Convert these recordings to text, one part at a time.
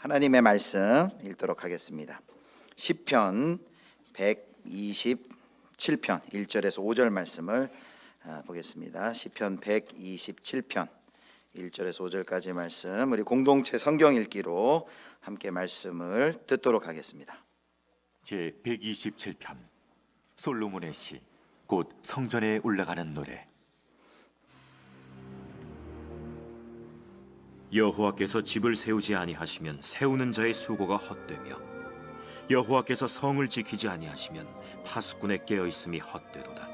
하나님의 말씀 읽도록 하겠습니다. 시편 127편 1절에서 5절 말씀을 보겠습니다. 시편 127편 1절에서 5절까지 말씀, 우리 공동체 성경 읽기로 함께 말씀을 듣도록 하겠습니다. 제 127편 솔로몬의 시, 곧 성전에 올라가는 노래. 여호와께서 집을 세우지 아니하시면 세우는 자의 수고가 헛되며, 여호와께서 성을 지키지 아니하시면 파수꾼의 깨어있음이 헛되도다.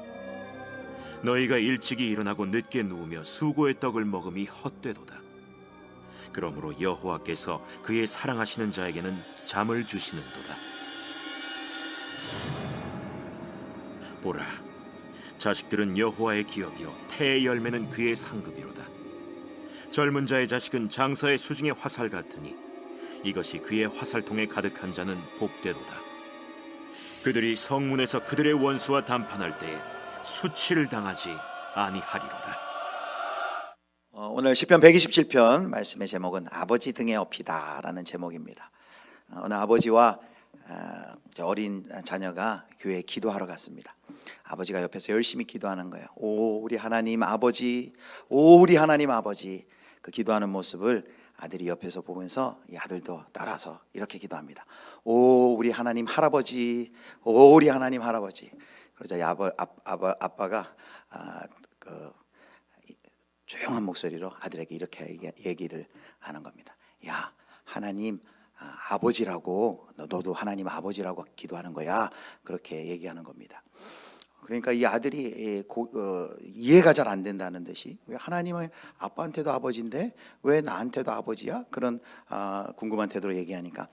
너희가 일찍이 일어나고 늦게 누우며 수고의 떡을 먹음이 헛되도다. 그러므로 여호와께서 그의 사랑하시는 자에게는 잠을 주시는도다. 보라, 자식들은 여호와의 기업이요 태의 열매는 그의 상급이로다. 젊은 자의 자식은 장사의 수중의 화살 같으니 이것이 그의 화살통에 가득한 자는 복되도다. 그들이 성문에서 그들의 원수와 담판할 때에 수치를 당하지 아니하리로다. 오늘 시편 127편 말씀의 제목은 아버지 등에 업히다라는 제목입니다. 오늘 아버지와 어린 자녀가 교회에 기도하러 갔습니다. 아버지가 옆에서 열심히 기도하는 거예요. 오 우리 하나님 아버지, 오 우리 하나님 아버지. 그 기도하는 모습을 아들이 옆에서 보면서 이 아들도 따라서 이렇게 기도합니다. 오 우리 하나님 할아버지, 오 우리 하나님 할아버지. 그러자 아빠가 조용한 목소리로 아들에게 이렇게 얘기를 하는 겁니다. 야, 하나님 아버지라고, 너도 하나님 아버지라고 기도하는 거야. 그렇게 얘기하는 겁니다. 그러니까 이 아들이 이해가 잘 안 된다는 듯이, 왜 하나님은 아빠한테도 아버지인데 왜 나한테도 아버지야? 그런 궁금한 태도로 얘기하니까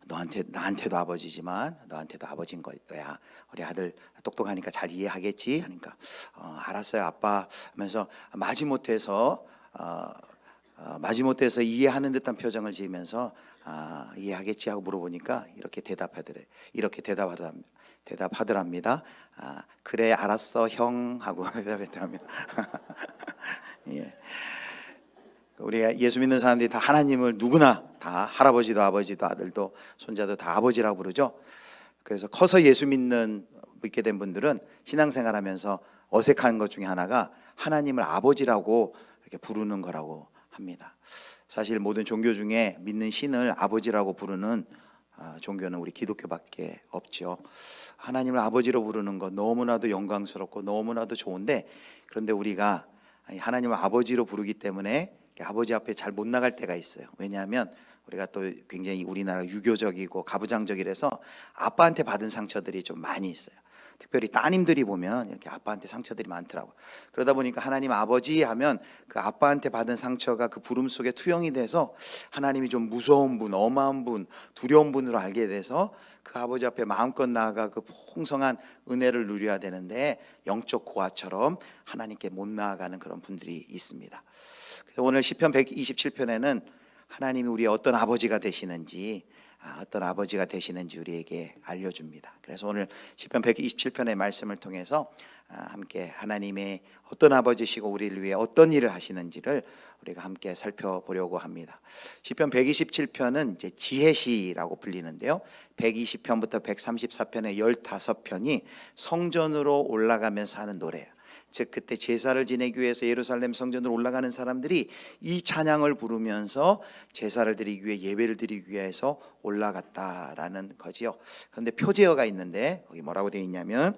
나한테도 아버지지만 너한테도 아버지인 거야. 우리 아들 똑똑하니까 잘 이해하겠지? 하니까 알았어요 아빠 하면서 마지못해서 이해하는 듯한 표정을 지으면서 이해하겠지 하고 물어보니까 이렇게 대답하더랍니다. 그래 알았어 형 하고 대답했답니다. 예. 우리가 예수 믿는 사람들이 다 하나님을 누구나 다 할아버지도 아버지도 아들도 손자도 다 아버지라고 부르죠. 그래서 커서 예수 믿게 된 분들은 신앙생활하면서 어색한 것 중에 하나가 하나님을 아버지라고 이렇게 부르는 거라고 합니다. 사실 모든 종교 중에 믿는 신을 아버지라고 부르는 종교는 우리 기독교밖에 없죠. 하나님을 아버지로 부르는 것 너무나도 영광스럽고 너무나도 좋은데, 그런데 우리가 하나님을 아버지로 부르기 때문에 아버지 앞에 잘 못 나갈 때가 있어요. 왜냐하면 우리가 또 굉장히 우리나라가 유교적이고 가부장적이라서 아빠한테 받은 상처들이 좀 많이 있어요. 특별히 따님들이 보면 이렇게 아빠한테 상처들이 많더라고요. 그러다 보니까 하나님 아버지 하면 그 아빠한테 받은 상처가 그 부름 속에 투영이 돼서 하나님이 좀 무서운 분, 엄한 분, 두려운 분으로 알게 돼서 그 아버지 앞에 마음껏 나아가 그 풍성한 은혜를 누려야 되는데 영적 고아처럼 하나님께 못 나아가는 그런 분들이 있습니다. 그래서 오늘 시편 127편에는 하나님이 우리의 어떤 아버지가 되시는지 우리에게 알려줍니다. 그래서 오늘 시편 127편의 말씀을 통해서 함께 하나님의 어떤 아버지시고 우리를 위해 어떤 일을 하시는지를 우리가 함께 살펴보려고 합니다. 시편 127편은 이제 지혜시라고 불리는데요. 120편부터 134편의 15편이 성전으로 올라가면서 하는 노래예요. 즉 그때 제사를 지내기 위해서 예루살렘 성전으로 올라가는 사람들이 이 찬양을 부르면서 제사를 드리기 위해, 예배를 드리기 위해서 올라갔다라는 거지요. 그런데 표제어가 있는데 거기 뭐라고 되어 있냐면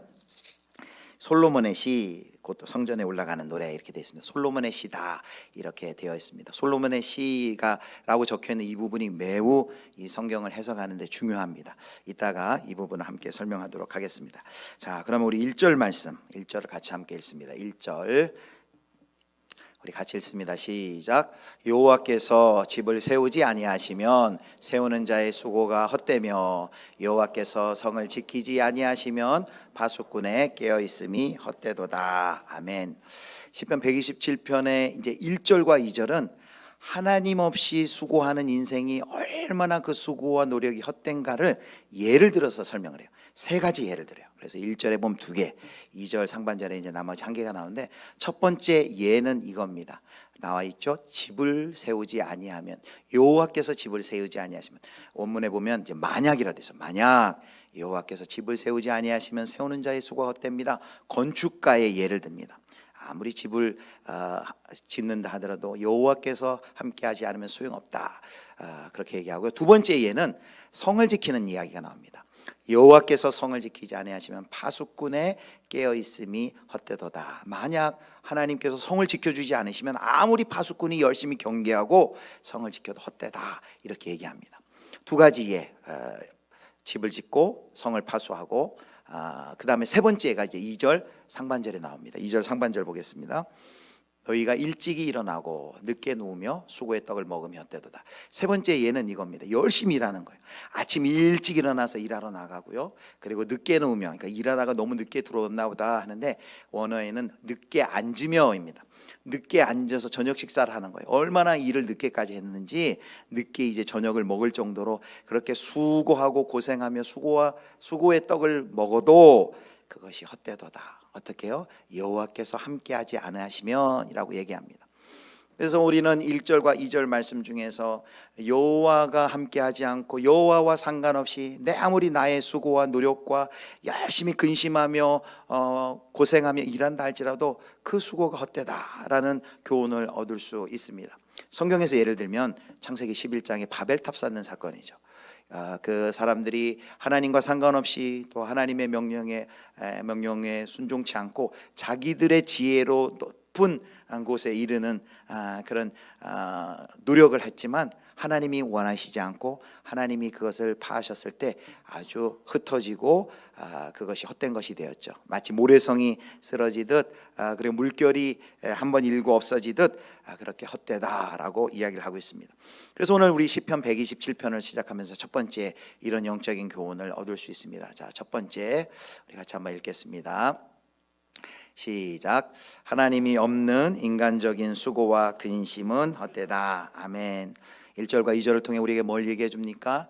솔로몬의 시, 곧 성전에 올라가는 노래 이렇게 되어 있습니다. 솔로몬의 시다 이렇게 되어 있습니다. 솔로몬의 시가 라고 적혀 있는 이 부분이 매우 이 성경을 해석하는 데 중요합니다. 이따가 이 부분을 함께 설명하도록 하겠습니다. 자, 그러면 우리 1절 말씀, 1절을 같이 함께 읽습니다. 1절 우리 같이 읽습니다. 시작. 여호와께서 집을 세우지 아니하시면 세우는 자의 수고가 헛되며, 여호와께서 성을 지키지 아니하시면 파수꾼의 깨어 있음이 헛되도다. 아멘. 시편 127편의 이제 1절과 2절은 하나님 없이 수고하는 인생이 얼마나 그 수고와 노력이 헛된가를 예를 들어서 설명을 해요. 세 가지 예를 들어요. 그래서 1절에 보면 2개, 2절 상반절에 이제 나머지 1개가 나오는데, 첫 번째 예는 이겁니다. 나와 있죠. 집을 세우지 아니하면, 여호와께서 집을 세우지 아니하시면, 원문에 보면 이제 만약이라 돼 있어요. 만약 여호와께서 집을 세우지 아니하시면 세우는 자의 수고가 헛됩니다. 건축가의 예를 듭니다. 아무리 집을 짓는다 하더라도 여호와께서 함께하지 않으면 소용없다, 그렇게 얘기하고요. 두 번째 예는 성을 지키는 이야기가 나옵니다. 여호와께서 성을 지키지 아니하시면 파수꾼의 깨어 있음이 헛되도다. 만약 하나님께서 성을 지켜주지 않으시면 아무리 파수꾼이 열심히 경계하고 성을 지켜도 헛되다, 이렇게 얘기합니다. 두 가지 예, 집을 짓고 성을 파수하고, 그 다음에 세 번째가 이제 2절 상반절에 나옵니다. 2절 상반절 보겠습니다. 너희가 일찍이 일어나고 늦게 누우며 수고의 떡을 먹으며 헛되도다. 세 번째 예는 이겁니다. 열심히 일하는 거예요. 아침 일찍 일어나서 일하러 나가고요. 그리고 늦게 누우며, 그러니까 일하다가 너무 늦게 들어왔나 보다 하는데 원어에는 늦게 앉으며입니다. 늦게 앉아서 저녁 식사를 하는 거예요. 얼마나 일을 늦게까지 했는지, 늦게 이제 저녁을 먹을 정도로 그렇게 수고하고 고생하며 수고의 떡을 먹어도 그것이 헛되도다. 어떻게 해요? 여호와께서 함께하지 않으시면이라고 얘기합니다. 그래서 우리는 1절과 2절 말씀 중에서 여호와가 함께하지 않고 여호와와 상관없이 내 아무리 나의 수고와 노력과 열심히 근심하며 고생하며 일한다 할지라도 그 수고가 헛되다라는 교훈을 얻을 수 있습니다. 성경에서 예를 들면 창세기 11장의 바벨탑 쌓는 사건이죠. 그 사람들이 하나님과 상관없이 또 하나님의 명령에 순종치 않고 자기들의 지혜로 높은 곳에 이르는 그런 노력을 했지만 하나님이 원하시지 않고 하나님이 그것을 파하셨을 때 아주 흩어지고 그것이 헛된 것이 되었죠. 마치 모래성이 쓰러지듯, 그리고 물결이 한번 일고 없어지듯 그렇게 헛되다라고 이야기를 하고 있습니다. 그래서 오늘 우리 시편 127편을 시작하면서 첫 번째 이런 영적인 교훈을 얻을 수 있습니다. 자, 첫 번째 우리 같이 한번 읽겠습니다. 시작. 하나님이 없는 인간적인 수고와 근심은 헛되다. 아멘. 1절과 2절을 통해 우리에게 뭘 얘기해 줍니까?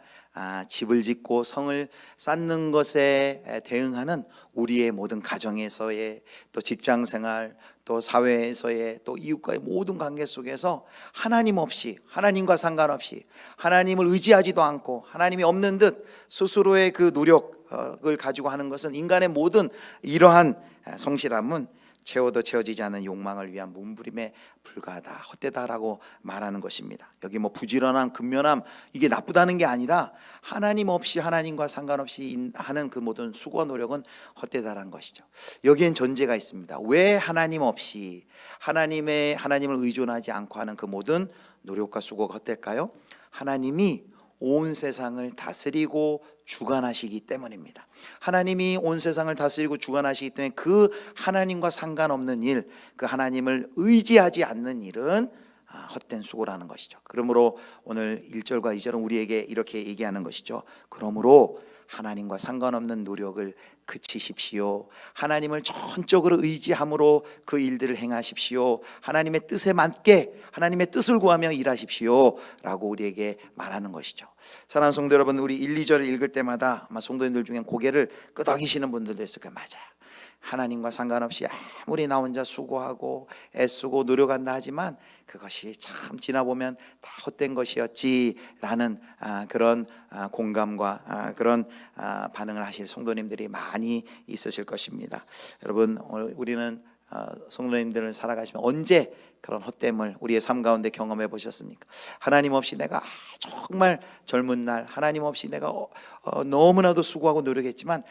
집을 짓고 성을 쌓는 것에 대응하는 우리의 모든 가정에서의, 또 직장생활, 또 사회에서의, 또 이웃과의 모든 관계 속에서 하나님 없이, 하나님과 상관없이, 하나님을 의지하지도 않고 하나님이 없는 듯 스스로의 그 노력을 가지고 하는 것은, 인간의 모든 이러한 성실함은 채워도 채워지지 않는 욕망을 위한 몸부림에 불과하다, 헛되다라고 말하는 것입니다. 여기 뭐 부지런함, 근면함, 이게 나쁘다는 게 아니라 하나님 없이, 하나님과 상관없이 하는 그 모든 수고와 노력은 헛되다라는 것이죠. 여기엔 전제가 있습니다. 왜 하나님 없이, 하나님을 의존하지 않고 하는 그 모든 노력과 수고가 헛될까요? 하나님이 온 세상을 다스리고 주관하시기 때문입니다. 하나님이 온 세상을 다스리고 주관하시기 때문에 그 하나님과 상관없는 일, 그 하나님을 의지하지 않는 일은 헛된 수고라는 것이죠. 그러므로 오늘 1절과 2절은 우리에게 이렇게 얘기하는 것이죠. 그러므로 하나님과 상관없는 노력을 그치십시오. 하나님을 전적으로 의지함으로 그 일들을 행하십시오. 하나님의 뜻에 맞게 하나님의 뜻을 구하며 일하십시오 라고 우리에게 말하는 것이죠. 사랑하는 성도 여러분, 우리 1, 2절을 읽을 때마다 아마 성도님들 중에 고개를 끄덕이시는 분들도 있을 거예요. 맞아요. 하나님과 상관없이 아무리 나 혼자 수고하고 애쓰고 노력한다 하지만 그것이 참 지나보면 다 헛된 것이었지라는 그런 공감과 그런 반응을 하실 성도님들이 많이 있으실 것입니다. 여러분, 우리는 성도님들을 살아가시면 언제 그런 헛됨을 우리의 삶 가운데 경험해 보셨습니까? 하나님 없이 내가 정말 젊은 날, 하나님 없이 내가 너무나도 수고하고 노력했지만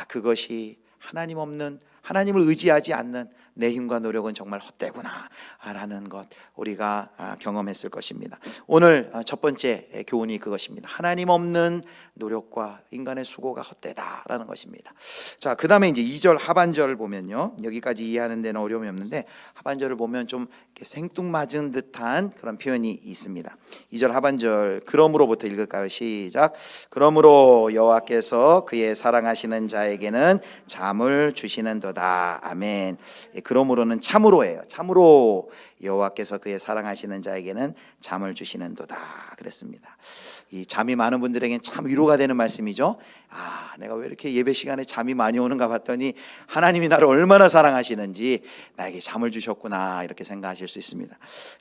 그것이 하나님 없는, 하나님을 의지하지 않는 내 힘과 노력은 정말 헛되구나 라는 것 우리가 경험했을 것입니다. 오늘 첫 번째 교훈이 그것입니다. 하나님 없는 노력과 인간의 수고가 헛되다라는 것입니다. 자, 그 다음에 이제 2절 하반절을 보면요, 여기까지 이해하는 데는 어려움이 없는데 하반절을 보면 좀 이렇게 생뚱맞은 듯한 그런 표현이 있습니다. 2절 하반절 그러므로부터 읽을까요? 시작. 그러므로 여호와께서 그의 사랑하시는 자에게는 잠을 주시는도다. 아멘. 그러므로는 참으로예요. 참으로 여호와께서 그의 사랑하시는 자에게는 잠을 주시는도다 그랬습니다. 이 잠이 많은 분들에게는 참 위로가 되는 말씀이죠. 내가 왜 이렇게 예배 시간에 잠이 많이 오는가 봤더니 하나님이 나를 얼마나 사랑하시는지 나에게 잠을 주셨구나, 이렇게 생각하실 수 있습니다.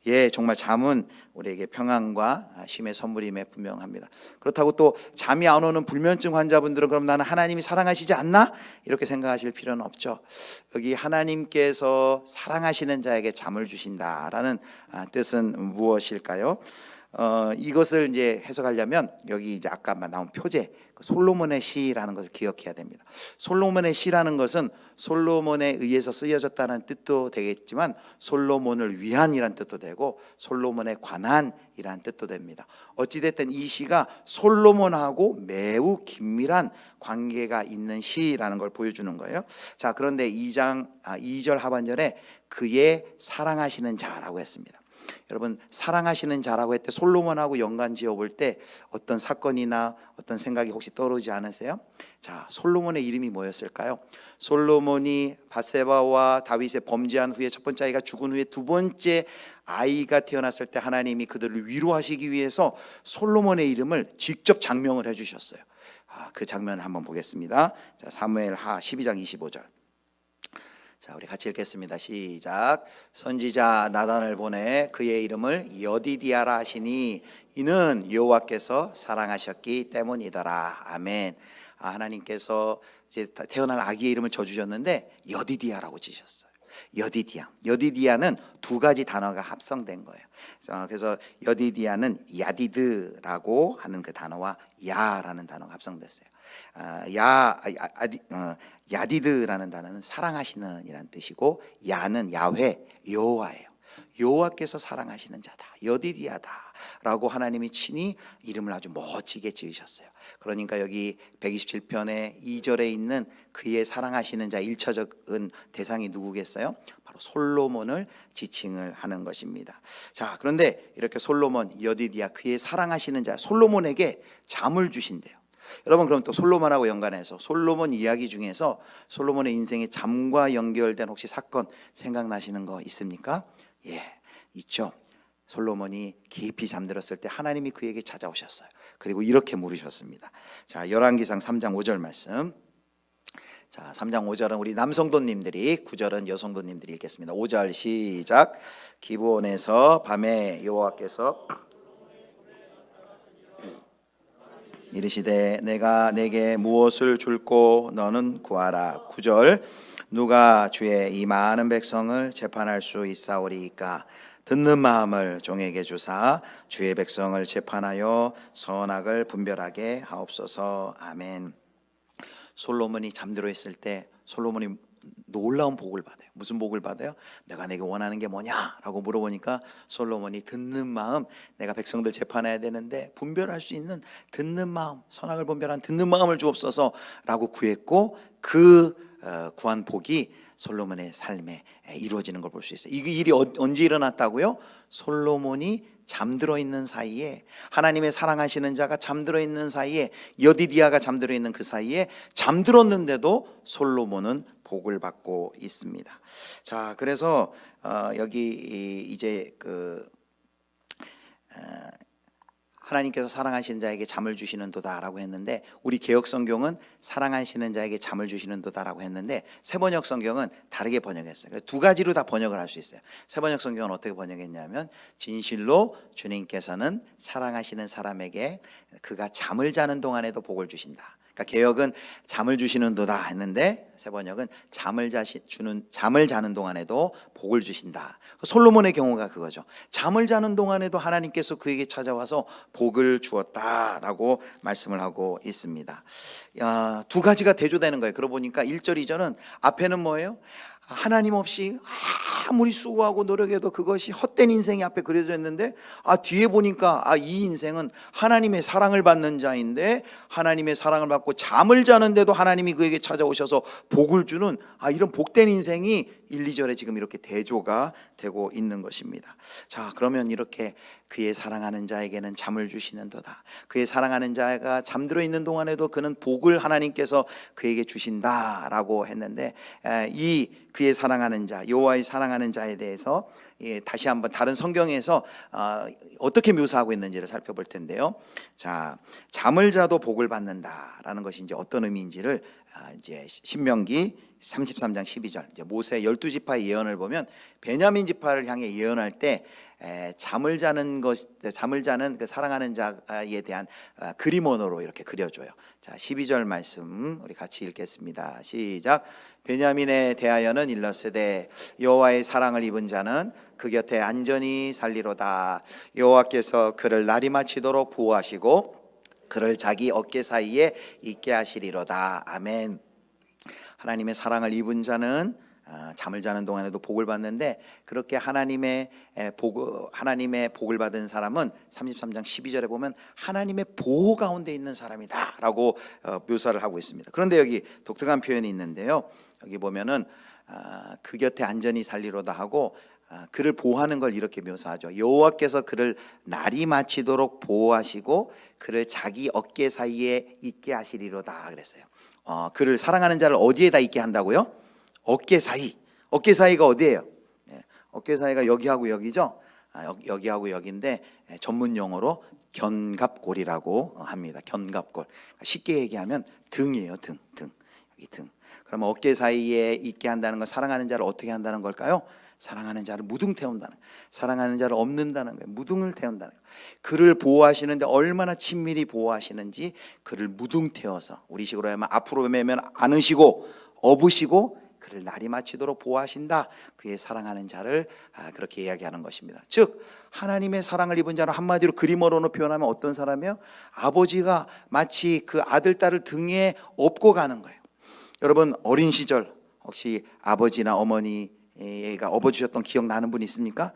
예, 정말 잠은 우리에게 평안과 쉼의 선물임에 분명합니다. 그렇다고 또 잠이 안 오는 불면증 환자분들은 그럼 나는 하나님이 사랑하시지 않나? 이렇게 생각하실 필요는 없죠. 여기 하나님께서 사랑하시는 자에게 잠을 주신다라는 뜻은 무엇일까요? 이것을 이제 해석하려면 여기 이제 아까 나온 표제, 솔로몬의 시라는 것을 기억해야 됩니다. 솔로몬의 시라는 것은 솔로몬에 의해서 쓰여졌다는 뜻도 되겠지만 솔로몬을 위한이란 뜻도 되고 솔로몬에 관한이란 뜻도 됩니다. 어찌됐든 이 시가 솔로몬하고 매우 긴밀한 관계가 있는 시라는 걸 보여주는 거예요. 자, 그런데 2절 하반절에 그의 사랑하시는 자라고 했습니다. 여러분, 사랑하시는 자라고 할 때 솔로몬하고 연관 지어볼 때 어떤 사건이나 어떤 생각이 혹시 떠오르지 않으세요? 자, 솔로몬의 이름이 뭐였을까요? 솔로몬이 바세바와 다윗의 범죄한 후에 첫 번째 아이가 죽은 후에 두 번째 아이가 태어났을 때 하나님이 그들을 위로하시기 위해서 솔로몬의 이름을 직접 장명을 해주셨어요. 그 장면을 한번 보겠습니다. 자, 사무엘하 12장 25절. 자, 우리 같이 읽겠습니다. 시작. 선지자 나단을 보내 그의 이름을 여디디아라 하시니 이는 여호와께서 사랑하셨기 때문이더라. 아멘. 하나님께서 이제 태어날 아기의 이름을 져주셨는데 여디디아라고 지셨어요. 여디디아는 두 가지 단어가 합성된 거예요. 그래서 여디디아는 야디드라고 하는 그 단어와 야라는 단어가 합성됐어요. 야디드라는 단어는 사랑하시는 이란 뜻이고 야는 야훼, 여호와예요. 여호와께서 사랑하시는 자다, 여디디아다 라고 하나님이 친히 이름을 아주 멋지게 지으셨어요. 그러니까 여기 127편의 2절에 있는 그의 사랑하시는 자 1차적인 대상이 누구겠어요? 바로 솔로몬을 지칭을 하는 것입니다. 자, 그런데 이렇게 솔로몬, 여디디아, 그의 사랑하시는 자 솔로몬에게 잠을 주신대요. 여러분, 그럼 또 솔로몬하고 연관해서 솔로몬 이야기 중에서 솔로몬의 인생의 잠과 연결된 혹시 사건 생각나시는 거 있습니까? 예, 있죠. 솔로몬이 깊이 잠들었을 때 하나님이 그에게 찾아오셨어요. 그리고 이렇게 물으셨습니다. 자, 열왕기상 3장 5절 말씀. 자, 3장 5절은 우리 남성도님들이, 9절은 여성도님들이 읽겠습니다. 5절 시작. 기브온에서 밤에 여호와께서 이르시되 내가 내게 무엇을 줄꼬 너는 구하라. 9절. 누가 주의 이 많은 백성을 재판할 수 있사오리이까? 듣는 마음을 종에게 주사 주의 백성을 재판하여 선악을 분별하게 하옵소서. 아멘. 솔로몬이 잠들어 있을 때 솔로몬이 놀라운 복을 받아요. 무슨 복을 받아요? 내가 내게 원하는 게 뭐냐라고 물어보니까 솔로몬이 듣는 마음, 내가 백성들 재판해야 되는데 분별할 수 있는 듣는 마음, 선악을 분별한 듣는 마음을 주옵소서라고 구했고, 그 구한 복이 솔로몬의 삶에 이루어지는 걸 볼 수 있어요. 이 일이 언제 일어났다고요? 솔로몬이 잠들어 있는 사이에, 하나님의 사랑하시는 자가 잠들어 있는 사이에, 여디디아가 잠들어 있는 그 사이에 잠들었는데도 솔로몬은 복을 받고 있습니다. 자, 그래서 여기 이제 하나님께서 사랑하시는 자에게 잠을 주시는 도다라고 했는데, 우리 개역 성경은 사랑하시는 자에게 잠을 주시는 도다라고 했는데 세번역 성경은 다르게 번역했어요. 두 가지로 다 번역을 할 수 있어요. 세번역 성경은 어떻게 번역했냐면, 진실로 주님께서는 사랑하시는 사람에게 그가 잠을 자는 동안에도 복을 주신다. 그러니까 개역은 잠을 주시는 도다 했는데 세번역은 잠을 자는 동안에도 복을 주신다. 솔로몬의 경우가 그거죠. 잠을 자는 동안에도 하나님께서 그에게 찾아와서 복을 주었다라고 말씀을 하고 있습니다. 두 가지가 대조되는 거예요. 그러고 보니까 1절 2절은 앞에는 뭐예요? 하나님 없이 아무리 수고하고 노력해도 그것이 헛된 인생이 앞에 그려져 있는데, 뒤에 보니까 이 인생은 하나님의 사랑을 받는 자인데, 하나님의 사랑을 받고 잠을 자는데도 하나님이 그에게 찾아오셔서 복을 주는 이런 복된 인생이 1, 2절에 지금 이렇게 대조가 되고 있는 것입니다. 자, 그러면 이렇게 그의 사랑하는 자에게는 잠을 주시는 도다, 그의 사랑하는 자가 잠들어 있는 동안에도 그는 복을 하나님께서 그에게 주신다라고 했는데, 이 그의 사랑하는 자, 여호와의 사랑하는 자에 대해서 다시 한번 다른 성경에서 어떻게 묘사하고 있는지를 살펴볼 텐데요. 자, 잠을 자도 복을 받는다라는 것이 이제 어떤 의미인지를 이제 신명기 33장 12절 이제 모세 12지파의 예언을 보면 베냐민 지파를 향해 예언할 때 잠을 자는 그 사랑하는 자에 대한 그림 언어로 이렇게 그려줘요. 자, 12절 말씀 우리 같이 읽겠습니다. 시작. 베냐민에 대하여는 일렀으되 여호와의 사랑을 입은 자는 그 곁에 안전히 살리로다. 여호와께서 그를 날이 마치도록 보호하시고 그를 자기 어깨 사이에 있게 하시리로다. 아멘. 하나님의 사랑을 입은 자는 잠을 자는 동안에도 복을 받는데, 그렇게 하나님의 복을 받은 사람은 33장 12절에 보면 하나님의 보호 가운데 있는 사람이다라고 묘사를 하고 있습니다. 그런데 여기 독특한 표현이 있는데요. 여기 보면은 그 곁에 안전히 살리로다 하고 그를 보호하는 걸 이렇게 묘사하죠. 여호와께서 그를 날이 마치도록 보호하시고 그를 자기 어깨 사이에 있게 하시리로다 그랬어요. 그를 사랑하는 자를 어디에다 있게 한다고요? 어깨 사이. 어깨 사이가 어디예요? 어깨 사이가 여기하고 여기죠. 여기하고 여기인데 전문 용어로 견갑골이라고 합니다. 견갑골. 쉽게 얘기하면 등이에요. 등. 여기 등. 그러면 어깨 사이에 있게 한다는 건 사랑하는 자를 어떻게 한다는 걸까요? 사랑하는 자를 무등 태운다는 거예요. 사랑하는 자를 없는다는 거예요. 무등을 태운다는 거예요. 그를 보호하시는데 얼마나 친밀히 보호하시는지 그를 무등 태워서, 우리식으로 하면 앞으로 매면 안으시고 업으시고 그를 날이 마치도록 보호하신다. 그의 사랑하는 자를 그렇게 이야기하는 것입니다. 즉 하나님의 사랑을 입은 자는 한마디로 그림어로는 표현하면 어떤 사람이요? 아버지가 마치 그 아들 딸을 등에 업고 가는 거예요. 여러분 어린 시절 혹시 아버지나 어머니가 업어주셨던 기억 나는 분 있습니까?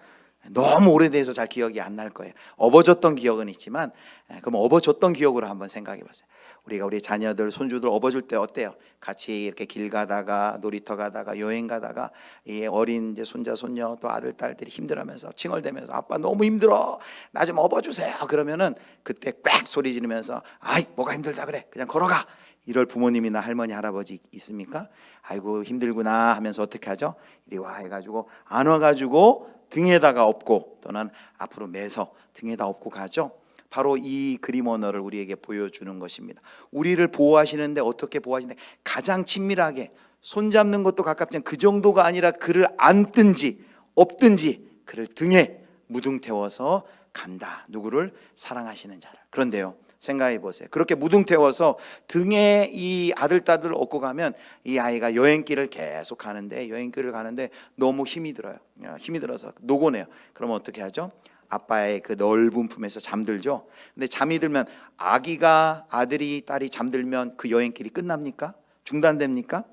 너무 오래돼서 잘 기억이 안 날 거예요. 업어줬던 기억은 있지만 그럼 업어줬던 기억으로 한번 생각해 보세요. 우리가 우리 자녀들 손주들 업어줄 때 어때요? 같이 이렇게 길 가다가 놀이터 가다가 여행 가다가 이 어린 이제 손자 손녀 또 아들 딸들이 힘들어하면서 칭얼대면서 아빠 너무 힘들어 나 좀 업어주세요. 그러면은 그때 꽥 소리 지르면서 아이 뭐가 힘들다 그래 그냥 걸어가. 이럴 부모님이나 할머니 할아버지 있습니까? 아이고 힘들구나 하면서 어떻게 하죠? 이리 와 해가지고 안아가지고 등에다가 업고 또는 앞으로 매서 등에다 업고 가죠. 바로 이 그림 언어를 우리에게 보여주는 것입니다. 우리를 보호하시는데 어떻게 보호하시는데 가장 친밀하게 손잡는 것도 가깝지만 그 정도가 아니라 그를 안든지 업든지 그를 등에 무등 태워서 간다. 누구를? 사랑하시는 자를. 그런데요 생각해 보세요. 그렇게 무등 태워서 등에 이 아들 딸을 업고 가면 이 아이가 여행길을 계속 가는데 여행길을 가는데 너무 힘이 들어요. 힘이 들어서 노곤해요. 그러면 어떻게 하죠? 아빠의 그 넓은 품에서 잠들죠. 근데 잠이 들면 아들이 딸이 잠들면 그 여행길이 끝납니까? 중단됩니까?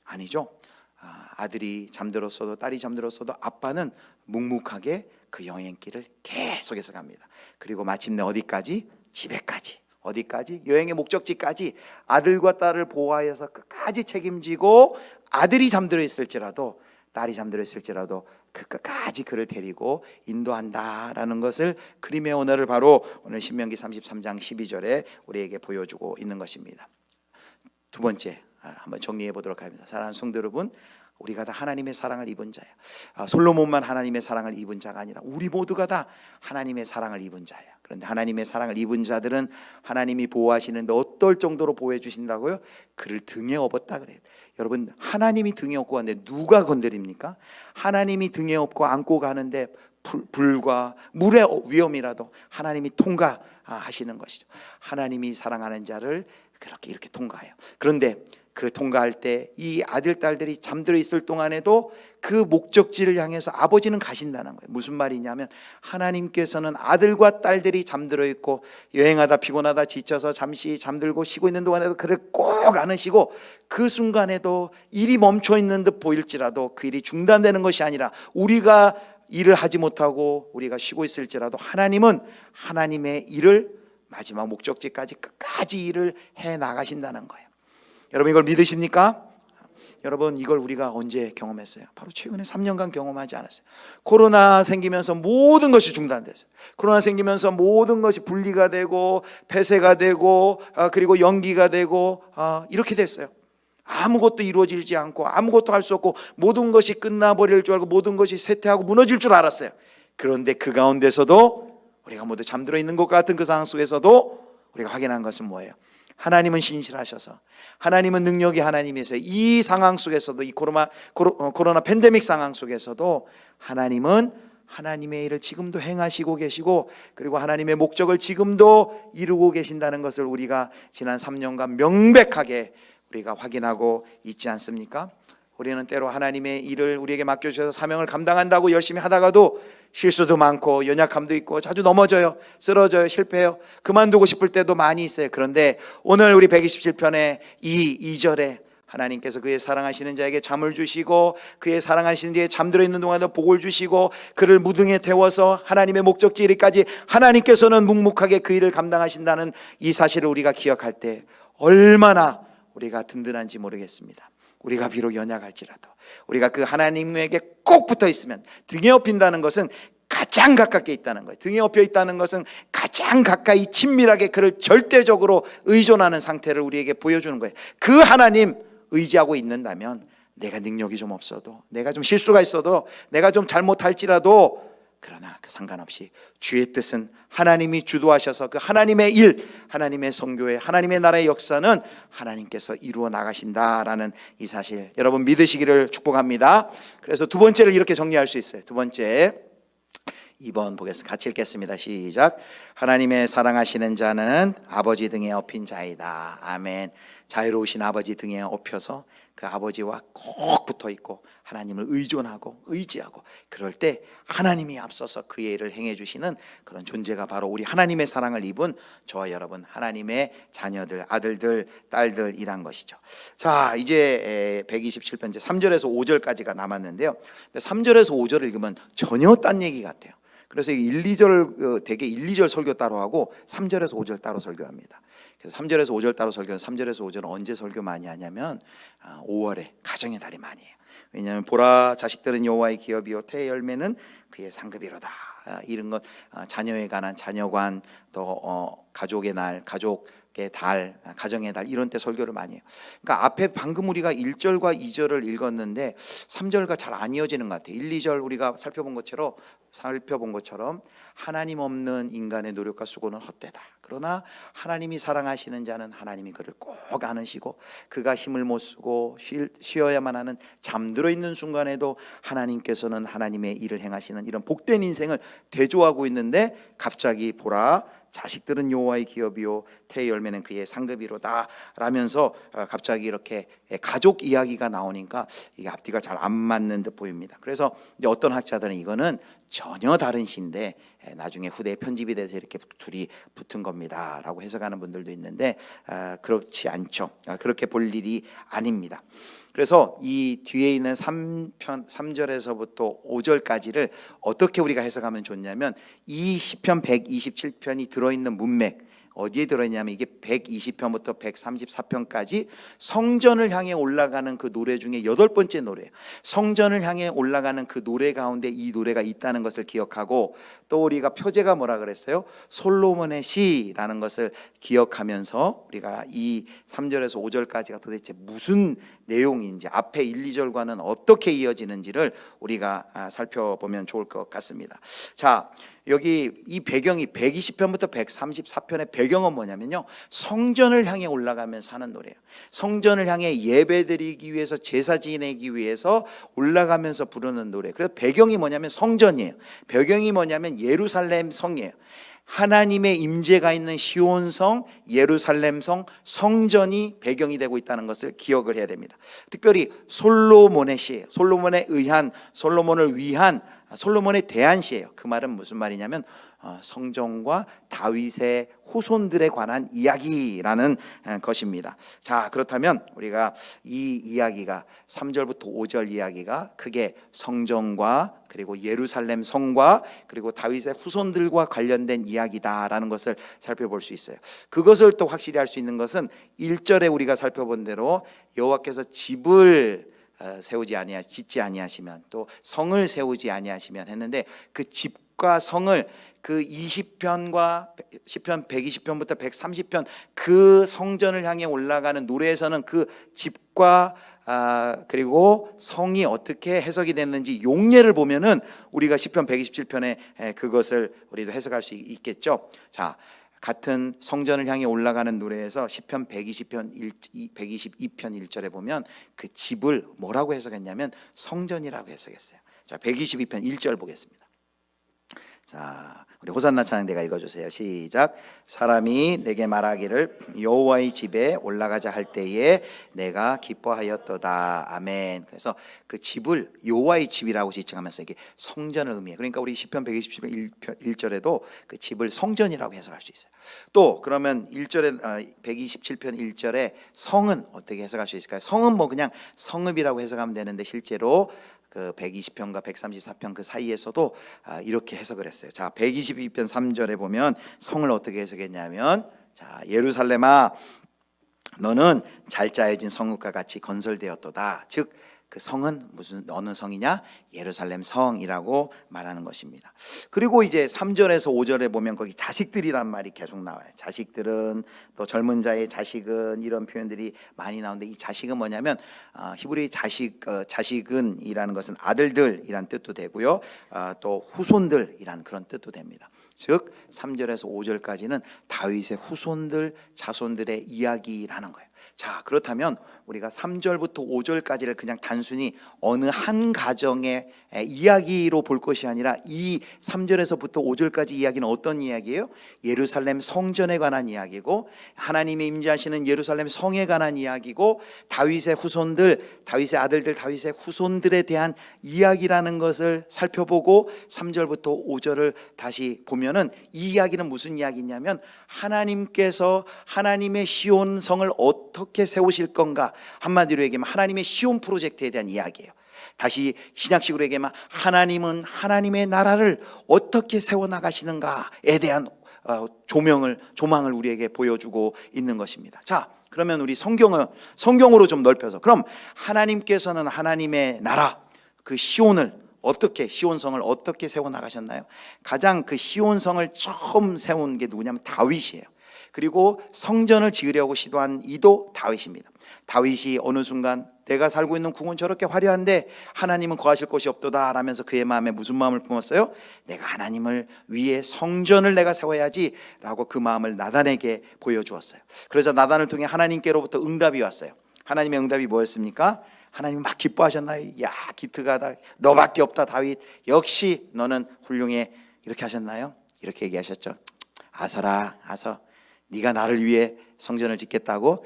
아니죠. 아들이 잠들었어도 딸이 잠들었어도 아빠는 묵묵하게 그 여행길을 계속해서 갑니다. 그리고 마침내 어디까지? 집에까지. 어디까지? 여행의 목적지까지 아들과 딸을 보호하여서 끝까지 책임지고 아들이 잠들어 있을지라도 딸이 잠들어 있을지라도 그 끝까지 그를 데리고 인도한다라는 것을 그림의 언어를 바로 오늘 신명기 33장 12절에 우리에게 보여주고 있는 것입니다. 두 번째 한번 정리해 보도록 합니다. 사랑하는 성도 여러분, 우리가 다 하나님의 사랑을 입은 자예요. 솔로몬만 하나님의 사랑을 입은 자가 아니라 우리 모두가 다 하나님의 사랑을 입은 자예요. 그런데 하나님의 사랑을 입은 자들은 하나님이 보호하시는데 어떨 정도로 보호해 주신다고요? 그를 등에 업었다 그래요. 여러분 하나님이 등에 업고 가는데 누가 건드립니까? 하나님이 등에 업고 안고 가는데 불과 물의 위험이라도 하나님이 통과하시는 것이죠. 하나님이 사랑하는 자를 그렇게 이렇게 통과해요. 그런데 그 통과할 때 이 아들 딸들이 잠들어 있을 동안에도 그 목적지를 향해서 아버지는 가신다는 거예요. 무슨 말이냐면 하나님께서는 아들과 딸들이 잠들어 있고 여행하다 피곤하다 지쳐서 잠시 잠들고 쉬고 있는 동안에도 그를 꼭 안으시고 그 순간에도 일이 멈춰 있는 듯 보일지라도 그 일이 중단되는 것이 아니라 우리가 일을 하지 못하고 우리가 쉬고 있을지라도 하나님은 하나님의 일을 마지막 목적지까지 끝까지 일을 해 나가신다는 거예요. 여러분 이걸 믿으십니까? 여러분 이걸 우리가 언제 경험했어요? 바로 최근에 3년간 경험하지 않았어요. 코로나 생기면서 모든 것이 중단됐어요. 코로나 생기면서 모든 것이 분리가 되고 폐쇄가 되고 그리고 연기가 되고 이렇게 됐어요. 아무것도 이루어지지 않고 아무것도 할 수 없고 모든 것이 끝나버릴 줄 알고 모든 것이 쇠퇴하고 무너질 줄 알았어요. 그런데 그 가운데서도 우리가 모두 잠들어 있는 것 같은 그 상황 속에서도 우리가 확인한 것은 뭐예요? 하나님은 신실하셔서, 하나님은 능력이 하나님이세요. 이 상황 속에서도, 이 코로나 팬데믹 상황 속에서도 하나님은 하나님의 일을 지금도 행하시고 계시고, 그리고 하나님의 목적을 지금도 이루고 계신다는 것을 우리가 지난 3년간 명백하게 우리가 확인하고 있지 않습니까? 우리는 때로 하나님의 일을 우리에게 맡겨주셔서 사명을 감당한다고 열심히 하다가도 실수도 많고 연약함도 있고 자주 넘어져요, 쓰러져요, 실패해요. 그만두고 싶을 때도 많이 있어요. 그런데 오늘 우리 127편의 이 2절에 하나님께서 그의 사랑하시는 자에게 잠을 주시고 그의 사랑하시는 자에게 잠들어 있는 동안에도 복을 주시고 그를 무등에 태워서 하나님의 목적지 이르기까지 하나님께서는 묵묵하게 그 일을 감당하신다는 이 사실을 우리가 기억할 때 얼마나 우리가 든든한지 모르겠습니다. 우리가 비록 연약할지라도 우리가 그 하나님에게 꼭 붙어 있으면, 등에 업힌다는 것은 가장 가깝게 있다는 거예요. 등에 업혀 있다는 것은 가장 가까이 친밀하게 그를 절대적으로 의존하는 상태를 우리에게 보여주는 거예요. 그 하나님 의지하고 있는다면 내가 능력이 좀 없어도, 내가 좀 실수가 있어도, 내가 좀 잘못할지라도, 그러나 그 상관없이 주의 뜻은 하나님이 주도하셔서 그 하나님의 일, 하나님의 선교회, 하나님의 나라의 역사는 하나님께서 이루어 나가신다라는 이 사실 여러분 믿으시기를 축복합니다. 그래서 두 번째를 이렇게 정리할 수 있어요. 두 번째 2번 보겠습니다. 같이 읽겠습니다. 시작. 하나님의 사랑하시는 자는 아버지 등에 업힌 자이다. 아멘. 자유로우신 아버지 등에 업혀서 그 아버지와 꼭 붙어 있고 하나님을 의존하고 의지하고, 그럴 때 하나님이 앞서서 그의 일을 행해 주시는 그런 존재가 바로 우리 하나님의 사랑을 입은 저와 여러분 하나님의 자녀들, 아들들, 딸들이란 것이죠. 자, 이제 127편 이제 3절에서 5절까지가 남았는데요. 3절에서 5절을 읽으면 전혀 딴 얘기 같아요. 그래서 1, 2절 되게 1, 2절 설교 따로 하고 3절에서 5절 따로 설교합니다. 그래서 3절에서 5절 따로 설교는 3절에서 5절은 언제 설교 많이 하냐면 5월에 가정의 달이 많이 해요. 왜냐하면 보라 자식들은 여호와의 기업이요 태의 열매는 그의 상급이로다. 이런 것, 자녀에 관한 자녀관, 또 가족의 날, 가족의 달, 가정의 달, 이런 때 설교를 많이 해요. 그러니까 앞에 방금 우리가 1절과 2절을 읽었는데 3절과 잘 안 이어지는 것 같아요. 1, 2절 우리가 살펴본 것처럼 하나님 없는 인간의 노력과 수고는 헛되다. 그러나 하나님이 사랑하시는 자는 하나님이 그를 꼭 안으시고 그가 힘을 못 쓰고 쉬어야만 하는 잠들어 있는 순간에도 하나님께서는 하나님의 일을 행하시는 이런 복된 인생을 대조하고 있는데, 갑자기 보라 자식들은 여호와의 기업이요 태의 열매는 그의 상급이로다 라면서 갑자기 이렇게 가족 이야기가 나오니까 이게 앞뒤가 잘 안 맞는 듯 보입니다. 그래서 이제 어떤 학자들은 이거는 전혀 다른 시인데 나중에 후대에 편집이 돼서 이렇게 둘이 붙은 겁니다 라고 해석하는 분들도 있는데 그렇지 않죠. 그렇게 볼 일이 아닙니다. 그래서 이 뒤에 있는 3절에서부터 5절까지를 어떻게 우리가 해석하면 좋냐면, 이 시편 127편이 들어있는 문맥 어디에 들어있냐면 이게 120편부터 134편까지 성전을 향해 올라가는 그 노래 중에 8번째 노래예요. 성전을 향해 올라가는 그 노래 가운데 이 노래가 있다는 것을 기억하고, 또 우리가 표제가 뭐라 그랬어요? 솔로몬의 시라는 것을 기억하면서 우리가 이 3절에서 5절까지가 도대체 무슨 내용인지, 앞에 1, 2절과는 어떻게 이어지는지를 우리가 살펴보면 좋을 것 같습니다. 자, 여기 이 배경이 120편부터 134편의 배경은 뭐냐면요, 성전을 향해 올라가면서 하는 노래예요. 성전을 향해 예배드리기 위해서, 제사 지내기 위해서 올라가면서 부르는 노래. 그래서 배경이 뭐냐면 성전이에요. 배경이 뭐냐면 예루살렘 성이에요. 하나님의 임재가 있는 시온성, 예루살렘성, 성전이 배경이 되고 있다는 것을 기억을 해야 됩니다. 특별히 솔로몬의 시예요. 솔로몬에 의한, 솔로몬을 위한, 솔로몬에 대한 시예요. 그 말은 무슨 말이냐면 성전과 다윗의 후손들에 관한 이야기라는 것입니다. 자, 그렇다면 우리가 이 이야기가 3절부터 5절 이야기가 크게 성전과 그리고 예루살렘 성과 그리고 다윗의 후손들과 관련된 이야기다라는 것을 살펴볼 수 있어요. 그것을 또 확실히 할 수 있는 것은 1절에 우리가 살펴본 대로 여호와께서 집을 짓지 아니하시면, 또 성을 세우지 아니하시면 했는데, 그 집 집과 성을 그 20편과 시편 120편부터 130편 그 성전을 향해 올라가는 노래에서는 그 집과 그리고 성이 어떻게 해석이 됐는지 용례를 보면은 우리가 시편 127편에 그것을 우리도 해석할 수 있겠죠. 자, 같은 성전을 향해 올라가는 노래에서 시편 122편 1절에 보면 그 집을 뭐라고 해석했냐면 성전이라고 해석했어요. 자, 122편 1절 보겠습니다. 자, 우리 호산나 찬양대가 읽어주세요. 시작. 사람이 내게 말하기를 여호와의 집에 올라가자 할 때에 내가 기뻐하였도다. 아멘. 그래서 그 집을 여호와의 집이라고 지칭하면서 이게 성전을 의미해요. 그러니까 우리 시편 127편 1절에도 그 집을 성전이라고 해석할 수 있어요. 또 그러면 1절에 127편 1절에 성은 어떻게 해석할 수 있을까요? 성은 뭐 그냥 성읍이라고 해석하면 되는데 실제로 그 120편과 134편 그 사이에서도 이렇게 해석을 했어요. 자, 122편 3절에 보면 성을 어떻게 해석했냐면, 자, 예루살렘아 너는 잘 짜여진 성읍과 같이 건설되었도다. 즉 그 성은 무슨 어느 성이냐? 예루살렘 성이라고 말하는 것입니다. 그리고 이제 3절에서 5절에 보면 거기 자식들이란 말이 계속 나와요. 자식들은, 또 젊은 자의 자식은, 이런 표현들이 많이 나오는데 이 자식은 뭐냐면 히브리 자식은 이라는 것은 아들들이란 뜻도 되고요, 또 후손들이란 그런 뜻도 됩니다. 즉 3절에서 5절까지는 다윗의 후손들, 자손들의 이야기라는 거예요. 자, 그렇다면 우리가 3절부터 5절까지를 그냥 단순히 어느 한 가정의 이야기로 볼 것이 아니라 이 3절에서부터 5절까지 이야기는 어떤 이야기예요? 예루살렘 성전에 관한 이야기고, 하나님의 임재하시는 예루살렘 성에 관한 이야기고, 다윗의 후손들, 다윗의 아들들, 다윗의 후손들에 대한 이야기라는 것을 살펴보고 3절부터 5절을 다시 보면은 이 이야기는 무슨 이야기냐면 하나님께서 하나님의 시온 성을 어떻게 세우실 건가, 한마디로 얘기하면 하나님의 시온 프로젝트에 대한 이야기예요. 다시 신약식으로 얘기하면 하나님은 하나님의 나라를 어떻게 세워나가시는가에 대한 조망을 우리에게 보여주고 있는 것입니다. 자, 그러면 우리 성경으로 좀 넓혀서, 그럼 하나님께서는 하나님의 나라 그 시온성을 어떻게 세워나가셨나요? 가장 그 시온성을 처음 세운 게 누구냐면 다윗이에요. 그리고 성전을 지으려고 시도한 이도 다윗입니다. 다윗이 어느 순간 내가 살고 있는 궁은 저렇게 화려한데 하나님은 거하실 곳이 없도다 라면서 그의 마음에 무슨 마음을 품었어요? 내가 하나님을 위해 성전을 내가 세워야지 라고 그 마음을 나단에게 보여주었어요. 그래서 나단을 통해 하나님께로부터 응답이 왔어요. 하나님의 응답이 뭐였습니까? 하나님 막 기뻐하셨나요? 야, 기특하다, 너밖에 없다 다윗, 역시 너는 훌륭해, 이렇게 하셨나요? 이렇게 얘기하셨죠. 아서라 아서, 네가 나를 위해 성전을 짓겠다고?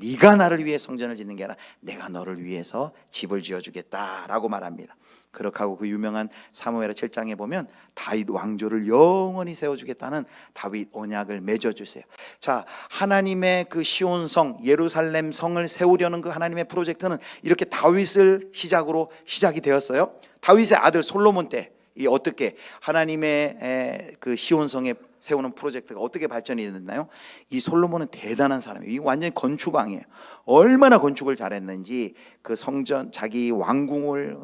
네가 나를 위해 성전을 짓는 게 아니라 내가 너를 위해서 집을 지어주겠다라고 말합니다. 그렇게 하고 그 유명한 사무엘하 7장에 보면 다윗 왕조를 영원히 세워주겠다는 다윗 언약을 맺어주세요. 자, 하나님의 그 시온성 예루살렘 성을 세우려는 그 하나님의 프로젝트는 이렇게 다윗을 시작으로 시작이 되었어요. 다윗의 아들 솔로몬 때 이 어떻게 하나님의 그 시온성에 세우는 프로젝트가 어떻게 발전이 됐나요? 이 솔로몬은 대단한 사람이에요. 이 완전히 건축왕이에요. 얼마나 건축을 잘했는지 그 성전, 자기 왕궁을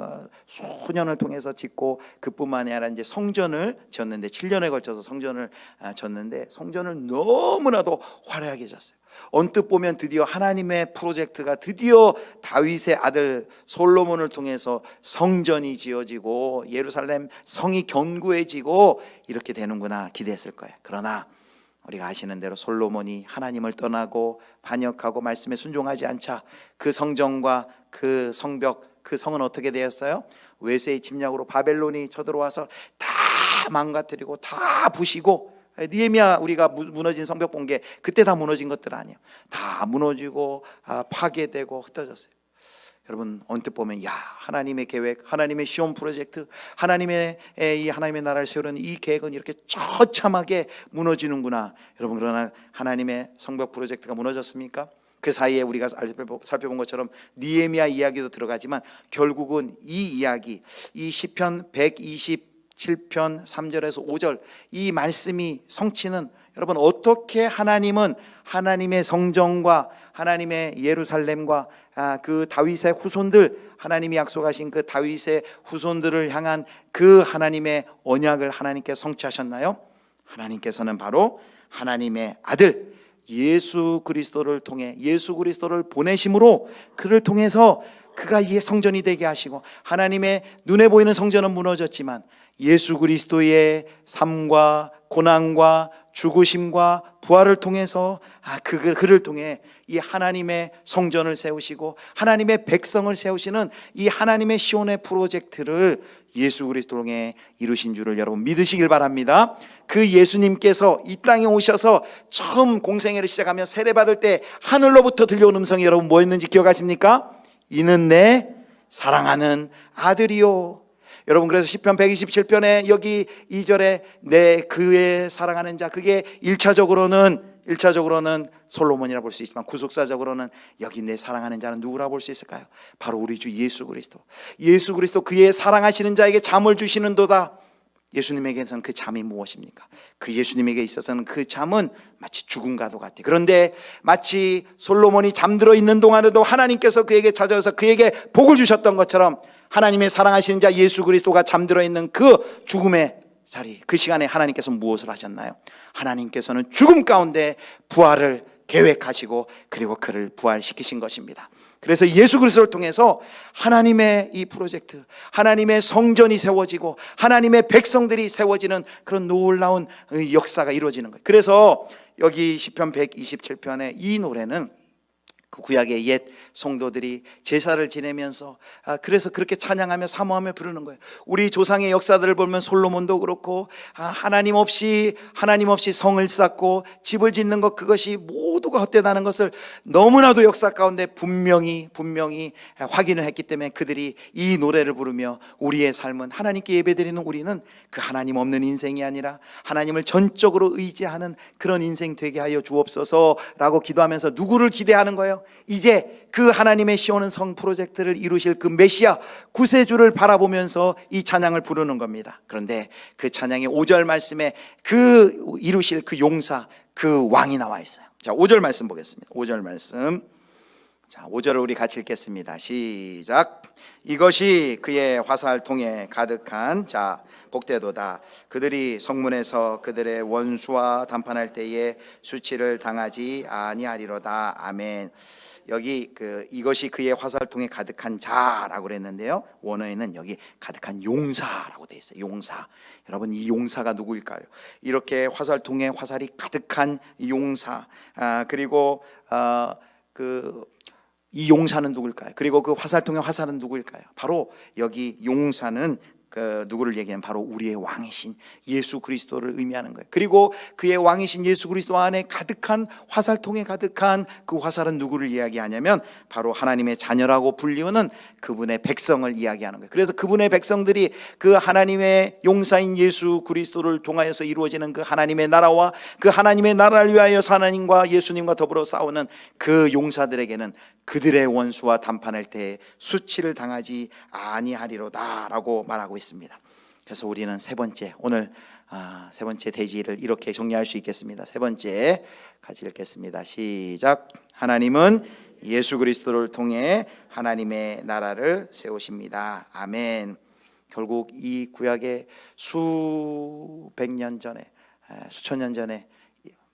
수년을 통해서 짓고, 그뿐만이 아니라 이제 성전을 지었는데 7년에 걸쳐서 성전을 졌는데 성전을 너무나도 화려하게 졌어요. 언뜻 보면 드디어 하나님의 프로젝트가 드디어 다윗의 아들 솔로몬을 통해서 성전이 지어지고 예루살렘 성이 견고해지고 이렇게 되는구나 기대했을 거예요. 그러나 우리가 아시는 대로 솔로몬이 하나님을 떠나고 반역하고 말씀에 순종하지 않자 그 성전과 그 성벽, 그 성은 어떻게 되었어요? 외세의 침략으로 바벨론이 쳐들어와서 다 망가뜨리고 다 부시고, 느헤미야 우리가 무너진 성벽 본 게 그때 다 무너진 것들 아니에요. 다 무너지고 파괴되고 흩어졌어요. 여러분 언뜻 보면 야, 하나님의 계획, 하나님의 시온 프로젝트, 하나님의 나라를 세우는 이 계획은 이렇게 처참하게 무너지는구나. 여러분, 그러나 하나님의 성벽 프로젝트가 무너졌습니까? 그 사이에 우리가 살펴본 것처럼 느헤미야 이야기도 들어가지만 결국은 이 이야기, 이 시편 127편 3절에서 5절 이 말씀이 성취는 여러분, 어떻게 하나님은 하나님의 성전과 하나님의 예루살렘과 그 다윗의 후손들, 하나님이 약속하신 그 다윗의 후손들을 향한 그 하나님의 언약을 하나님께 성취하셨나요? 하나님께서는 바로 하나님의 아들 예수 그리스도를 통해, 예수 그리스도를 보내심으로 그를 통해서 그가 이 성전이 되게 하시고, 하나님의 눈에 보이는 성전은 무너졌지만 예수 그리스도의 삶과 고난과 죽으심과 부활을 통해서 그를 통해 이 하나님의 성전을 세우시고 하나님의 백성을 세우시는 이 하나님의 시온의 프로젝트를 예수 그리스도를 통해 이루신 줄을 여러분 믿으시길 바랍니다. 그 예수님께서 이 땅에 오셔서 처음 공생애를 시작하며 세례받을 때 하늘로부터 들려온 음성이 여러분 뭐였는지 기억하십니까? 이는 내 사랑하는 아들이요. 여러분, 그래서 시편 127편에 여기 2절에 내 그의 사랑하는 자, 그게 1차적으로는 솔로몬이라 볼 수 있지만 구속사적으로는 여기 내 사랑하는 자는 누구라 볼 수 있을까요? 바로 우리 주 예수 그리스도. 예수 그리스도 그의 사랑하시는 자에게 잠을 주시는도다. 예수님에게서는 그 잠이 무엇입니까? 그 예수님에게 있어서는 그 잠은 마치 죽음과도 같아요. 그런데 마치 솔로몬이 잠들어 있는 동안에도 하나님께서 그에게 찾아와서 그에게 복을 주셨던 것처럼 하나님의 사랑하시는 자 예수 그리스도가 잠들어 있는 그 죽음의 자리, 그 시간에 하나님께서 무엇을 하셨나요? 하나님께서는 죽음 가운데 부활을 계획하시고 그리고 그를 부활시키신 것입니다. 그래서 예수 그리스도를 통해서 하나님의 이 프로젝트, 하나님의 성전이 세워지고 하나님의 백성들이 세워지는 그런 놀라운 역사가 이루어지는 거예요. 그래서 여기 시편 127편의 이 노래는 그 구약의 옛 성도들이 제사를 지내면서 그래서 그렇게 찬양하며 사모하며 부르는 거예요. 우리 조상의 역사들을 보면 솔로몬도 그렇고 하나님 없이 성을 쌓고 집을 짓는 것, 그것이 모두가 헛되다는 것을 너무나도 역사 가운데 분명히 확인을 했기 때문에 그들이 이 노래를 부르며 우리의 삶은, 하나님께 예배드리는 우리는 그 하나님 없는 인생이 아니라 하나님을 전적으로 의지하는 그런 인생 되게 하여 주옵소서라고 기도하면서 누구를 기대하는 거예요? 이제 그 하나님의 시오는 성 프로젝트를 이루실 그 메시아 구세주를 바라보면서 이 찬양을 부르는 겁니다. 그런데 그 찬양의 5절 말씀에 그 이루실 그 용사, 그 왕이 나와 있어요. 자, 5절 말씀 보겠습니다. 5절 말씀. 자, 5절을 우리 같이 읽겠습니다. 시작. 이것이 그의 화살통에 가득한 자 복되도다. 그들이 성문에서 그들의 원수와 담판할 때에 수치를 당하지 아니하리로다. 아멘. 여기 이것이 그의 화살통에 가득한 자라고 그랬는데요, 원어에는 여기 가득한 용사라고 되어 있어요. 용사. 여러분, 이 용사가 누구일까요? 이렇게 화살통에 화살이 가득한 용사. 그리고 이 용사는 누구일까요? 그리고 그 화살통의 화살은 누구일까요? 바로 여기 용사는 누구를 얘기하면 바로 우리의 왕이신 예수 그리스도를 의미하는 거예요. 그리고 그의 왕이신 예수 그리스도 안에 가득한 화살통에 가득한 그 화살은 누구를 이야기하냐면 바로 하나님의 자녀라고 불리우는 그분의 백성을 이야기하는 거예요. 그래서 그분의 백성들이 그 하나님의 용사인 예수 그리스도를 통하여서 이루어지는 그 하나님의 나라와 그 하나님의 나라를 위하여 하나님과 예수님과 더불어 싸우는 그 용사들에게는 그들의 원수와 담판할 때에 수치를 당하지 아니하리로다 라고 말하고 있습니다. 그래서 우리는 세 번째, 오늘 세 번째 대지를 이렇게 정리할 수 있겠습니다. 세 번째 같이 읽겠습니다. 시작. 하나님은 예수 그리스도를 통해 하나님의 나라를 세우십니다. 아멘. 결국 이 구약의 수백 년 전에, 수천 년 전에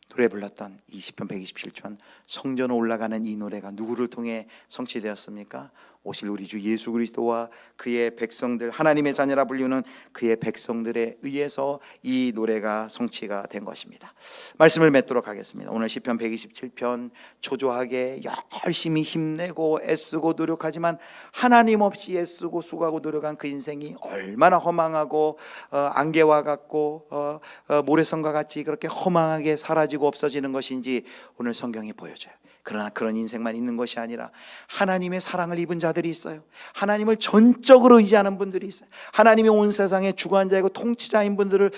노래 불렀던 이 시편 127편 성전에 올라가는 이 노래가 누구를 통해 성취되었습니까? 오실 우리 주 예수 그리스도와 그의 백성들, 하나님의 자녀라 불리우는 그의 백성들에 의해서 이 노래가 성취가 된 것입니다. 말씀을 맺도록 하겠습니다. 오늘 시편 127편 초조하게 열심히 힘내고 애쓰고 노력하지만 하나님 없이 애쓰고 수고하고 노력한 그 인생이 얼마나 허망하고 안개와 같고 모래성과 같이 그렇게 허망하게 사라지고 없어지는 것인지 오늘 성경이 보여줘요. 그러나 그런 인생만 있는 것이 아니라 하나님의 사랑을 입은 자들이 있어요. 하나님을 전적으로 의지하는 분들이 있어요. 하나님이 온 세상의 주관자이고 통치자인 분들을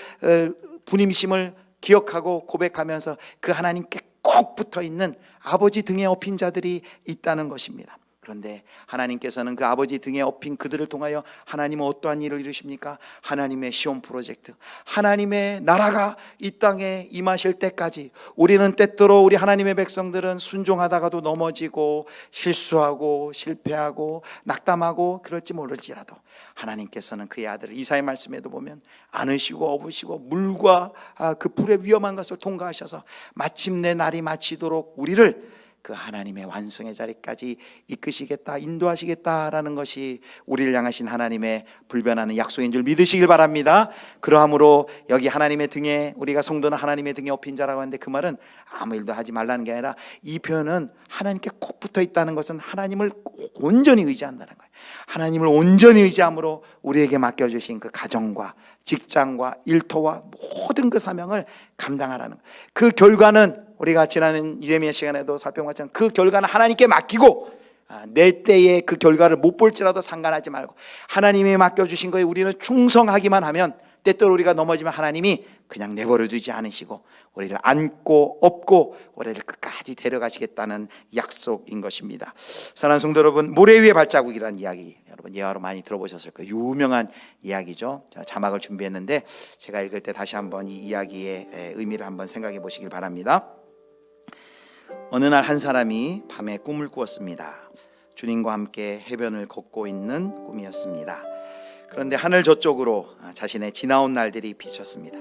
분임심을 기억하고 고백하면서 그 하나님께 꼭 붙어있는 아버지 등에 업힌 자들이 있다는 것입니다. 그런데 하나님께서는 그 아버지 등에 업힌 그들을 통하여 하나님은 어떠한 일을 이루십니까? 하나님의 시온 프로젝트, 하나님의 나라가 이 땅에 임하실 때까지 우리는 때때로 우리 하나님의 백성들은 순종하다가도 넘어지고 실수하고 실패하고 낙담하고 그럴지 모를지라도 하나님께서는 그의 아들을 이사야 말씀에도 보면 안으시고 업으시고 물과 그 불의 위험한 것을 통과하셔서 마침내 날이 마치도록 우리를 그 하나님의 완성의 자리까지 이끄시겠다, 인도하시겠다라는 것이 우리를 향하신 하나님의 불변하는 약속인 줄 믿으시길 바랍니다. 그러므로 여기 하나님의 등에, 우리가 성도는 하나님의 등에 업힌 자라고 하는데 그 말은 아무 일도 하지 말라는 게 아니라 이 표현은 하나님께 꼭 붙어 있다는 것은 하나님을 온전히 의지한다는 거예요. 하나님을 온전히 의지함으로 우리에게 맡겨주신 그 가정과 직장과 일터와 모든 그 사명을 감당하라는 거예요. 그 결과는 우리가 지난 예레미야 시간에도 살펴본 것처럼 그 결과는 하나님께 맡기고 내 때에 그 결과를 못 볼지라도 상관하지 말고 하나님이 맡겨주신 거에 우리는 충성하기만 하면 때때로 우리가 넘어지면 하나님이 그냥 내버려 두지 않으시고 우리를 안고 업고 우리를 끝까지 데려가시겠다는 약속인 것입니다. 사랑하는 성도 여러분, 모래 위의 발자국이라는 이야기 여러분 예화로 많이 들어보셨을 거예요. 유명한 이야기죠. 자막을 준비했는데 제가 읽을 때 다시 한번 이 이야기의 의미를 한번 생각해 보시길 바랍니다. 어느 날 한 사람이 밤에 꿈을 꾸었습니다. 주님과 함께 해변을 걷고 있는 꿈이었습니다. 그런데 하늘 저쪽으로 자신의 지나온 날들이 비쳤습니다.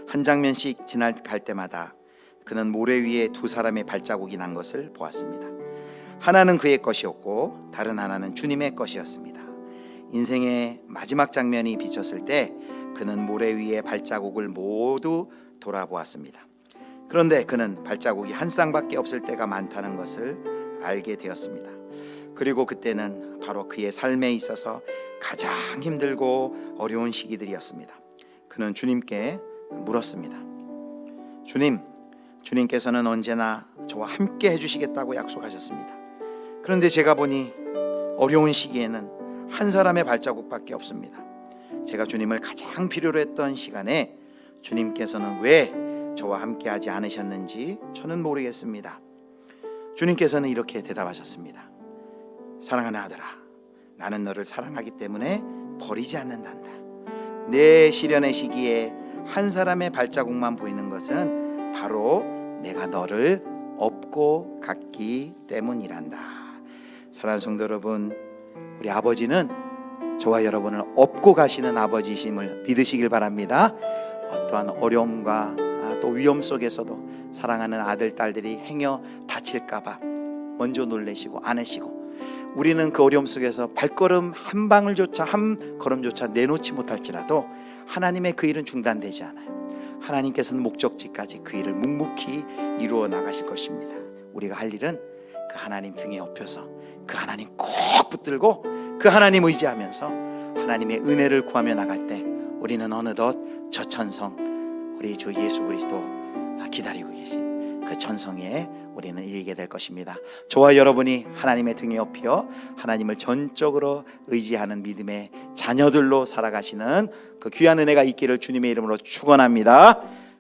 한 장면씩 지나갈 때마다 그는 모래 위에 두 사람의 발자국이 난 것을 보았습니다. 하나는 그의 것이었고 다른 하나는 주님의 것이었습니다. 인생의 마지막 장면이 비쳤을 때 그는 모래 위의 발자국을 모두 돌아보았습니다. 그런데 그는 발자국이 한 쌍밖에 없을 때가 많다는 것을 알게 되었습니다. 그리고 그때는 바로 그의 삶에 있어서 가장 힘들고 어려운 시기들이었습니다. 그는 주님께 물었습니다. 주님께서는 언제나 저와 함께 해주시겠다고 약속하셨습니다. 그런데 제가 보니 어려운 시기에는 한 사람의 발자국밖에 없습니다. 제가 주님을 가장 필요로 했던 시간에 주님께서는 왜 저와 함께 하지 않으셨는지 저는 모르겠습니다. 주님께서는 이렇게 대답하셨습니다. 사랑하는 아들아, 나는 너를 사랑하기 때문에 버리지 않는단다. 내 시련의 시기에 한 사람의 발자국만 보이는 것은 바로 내가 너를 업고 갔기 때문이란다. 사랑하는 성도 여러분, 우리 아버지는 저와 여러분을 업고 가시는 아버지이심을 믿으시길 바랍니다. 어떠한 어려움과 또 위험 속에서도 사랑하는 아들, 딸들이 행여 다칠까봐 먼저 놀래시고 안으시고, 우리는 그 어려움 속에서 발걸음 한 방울조차, 한 걸음조차 내놓지 못할지라도 하나님의 그 일은 중단되지 않아요. 하나님께서는 목적지까지 그 일을 묵묵히 이루어 나가실 것입니다. 우리가 할 일은 그 하나님 등에 업혀서 그 하나님 꼭 붙들고 그 하나님 의지하면서 하나님의 은혜를 구하며 나갈 때 우리는 어느덧 저 천성, 우리 주 예수 그리스도 기다리고 계신 그 천성에 우리는 이르게 될 것입니다. 저와 여러분이 하나님의 등에 업혀 하나님을 전적으로 의지하는 믿음의 자녀들로 살아가시는 그 귀한 은혜가 있기를 주님의 이름으로 축원합니다.